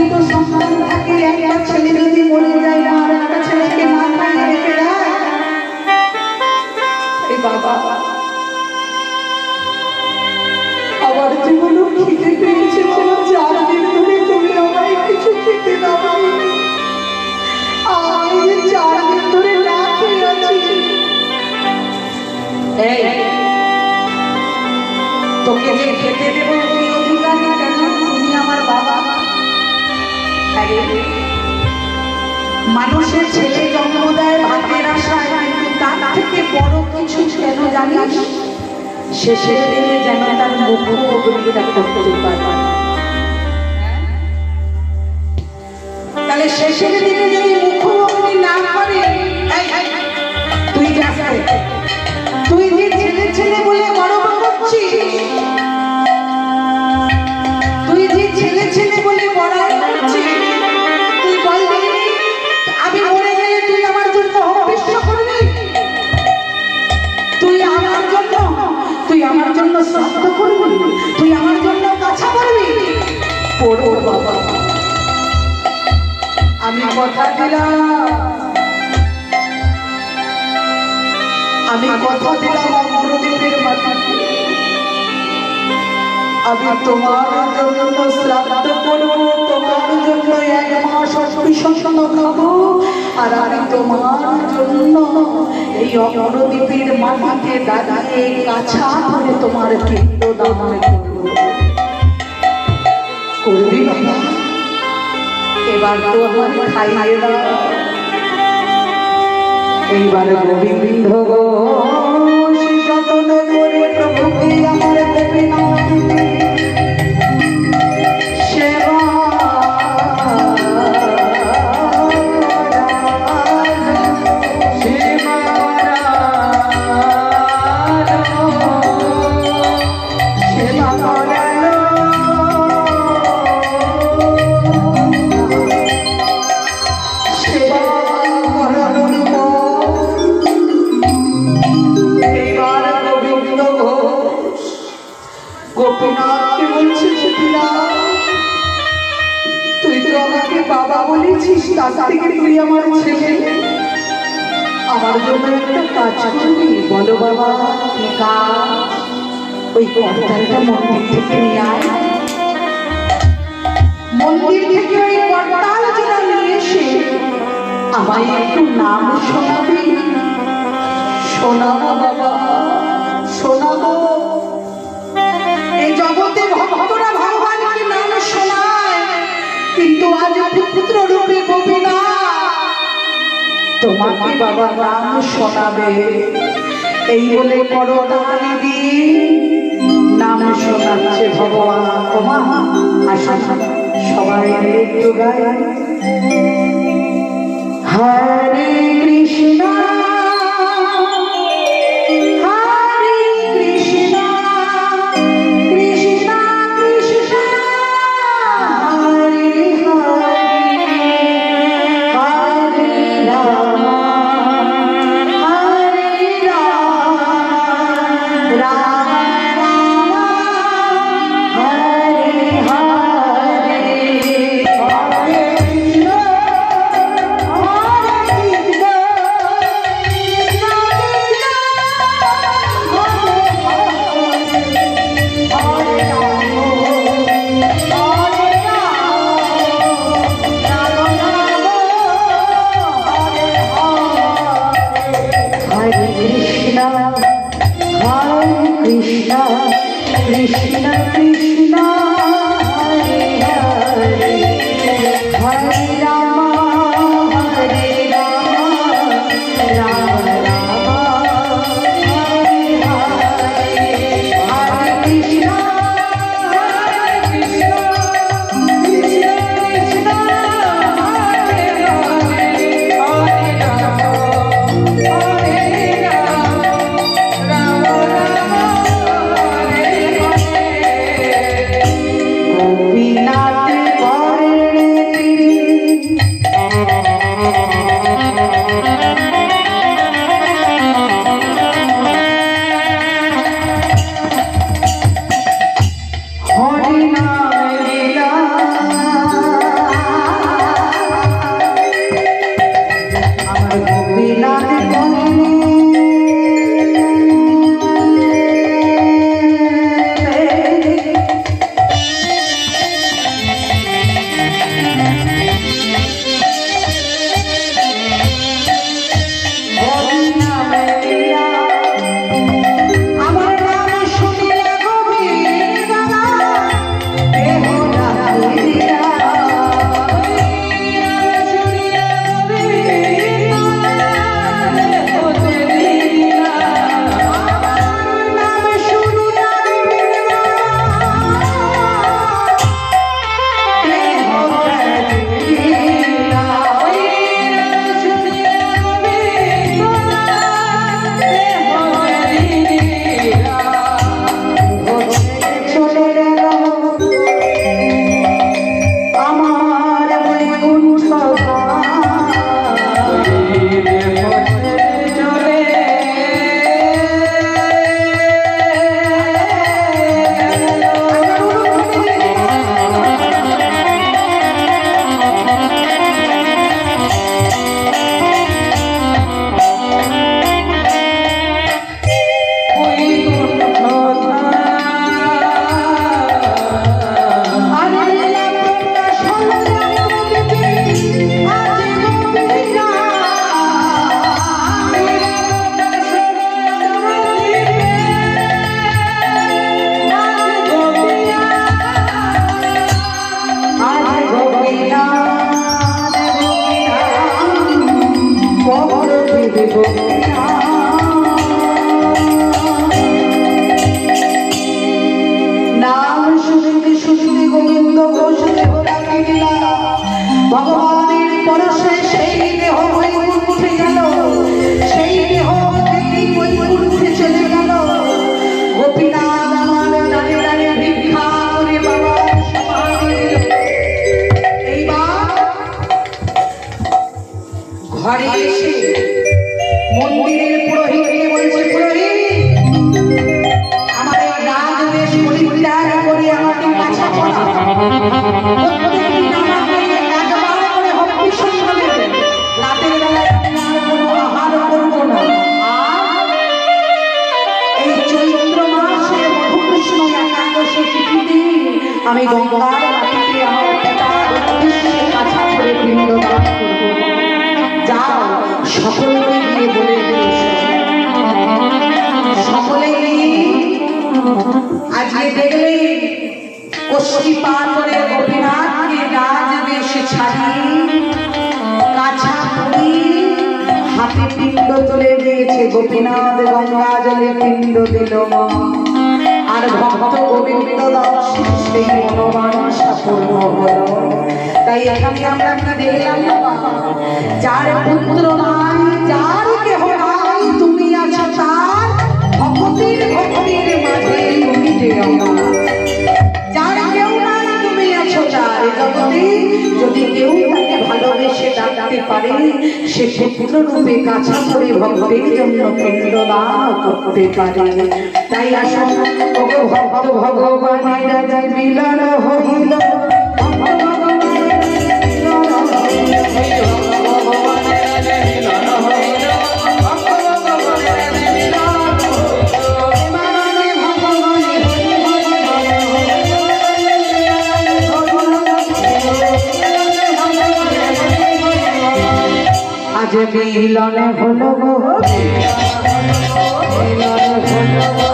দুটো সন্তান থাকে, একটা ছেলে যদি মরে যায় না আর একটা ছেলেকে না খাইয়ে রেখে দেয়, এই বাবা আবার জীবনও খিদে পেয়েছে বাবা, 4 দিন ধরে তুমি আমায় কিছু খেতে দাওনি, আমি 4 দিন ধরে না খেয়ে আছি। এই তোকে যে খেতে দেবো কি অধিকারী? কেন? তুমি আমার বাবা। মানুষের ছেলে জন্ম দেয় ভাতের আশায়, কিন্তু তার থেকে বড় কিছু কেন জানিস? শেষের দিনে যেন তার মুখ অগ্নিটা করতে পারে। তাহলে শেষের দিনে যদি মুখ অগ্নি না করে, তুই তুই যে ছেলে ছেলে বলে গর্ব করছিস, তুই যে ছেলে ছেলে বলে বড়াই করছিস, তুই বলবি আমি মরে গেলে তুই আমার জন্য অপেক্ষা করবি? তুই আমার জন্য শ্রাদ্ধ করবি? তুই আমার জন্য কাছা করবি? পড়ো বাবা, আমি কথা দিলাম, অমরদ্বীপের মাটিতে আমি তোমার জন্য শ্রাদ্ধ করবো, তোমার জন্য 1 মাস অসুবিসন্ন খাবো, আর আমি তোমার জন্য এই অমরদ্বীপের মাটিতে দাঁড়িয়ে কাছা ধরে তোমার পিণ্ড দান করবো। করবি বাবা? এবার তো আমার খাইয়ে দাও। এইবার গোবিন্দ যতন করে প্রভুকে আমার গোপীনাথ সেবা গোপীনাথকে বলছি, তুই তো আমাকে বাবা বলেছিস, তার থেকে তুই আমার ছেলে, আমার জন্য একটা কাজ করবি? বলো বাবা কি কাজ? ওই কর্তালটা মন্দির থেকে নিয়ে আয়, মন্দির থেকে ওই কর্তাল যেটা নিয়ে এসে আমায় একটু নাম শোনাবি। শোনাবো বাবা, শোনাবো। এই জগতে ভক্তরা ভগবানকে নাম শোনায়, কিন্তু আজ পুত্র রূপে গোপীনাথ তোমাকে বাবা নাম শোনাবে। এই বলে করতালি দিয়ে নাম শোনাচ্ছে ভগবান। তোমার আসুন সবাই একটু গায়, হরে কৃষ্ণ ঘরে এসে মন্দিরের পুরোহিতকে বলছে, পুরোহিত আমার এই রাগ বেশ পরিত্যাগ করে আমাকে কাছা করা, প্রত্যেকদিন আমাকে একবার করে হব্বি সঙ্গ দেবে, রাতের বেলায় আমি আর কোনো আহার করবো না, আর এই চৈত্র মাসে মধুকৃষ্ণ একাদশী তিথিতে আমি গঙ্গার মাটিতে আমার পিতার উদ্দেশ্যে কাছা করে পিণ্ডদান করব। যাও সকলকে গিয়ে বলে দিও, সকলে আজকে দেখলে কষ্টি পার করে গোপীনাথকে রাজবেশ ছাড়িয়ে কাছা করি হাতে পিণ্ড তুলে দিয়েছে। গোপীনাথ গঙ্গা জলে পিণ্ড দিল আর ভক্ত গোবিন্দ দাস সেই মনোবাঞ্ছা পূর্ণ হল। তাই এখানে আমরা কি দেখলাম, যার পুত্র নাই, যার কেহ নাই, তুমি আছো তার ভক্তির মাঝে, তুমি যে আমার। যার কেউ নাই, তুমি আছো তার জগতে, যদি কেউ তাকে ভালোবেসে ডাকতে পারে, সে পুত্র রূপে কাছা করে ভক্তের জন্য পিণ্ডদান করতে পারে। তাই আসুন ওগো ভক্ত ভগবানের মিলন হইল, আজ মিলন হলো গো, মিলন হলো।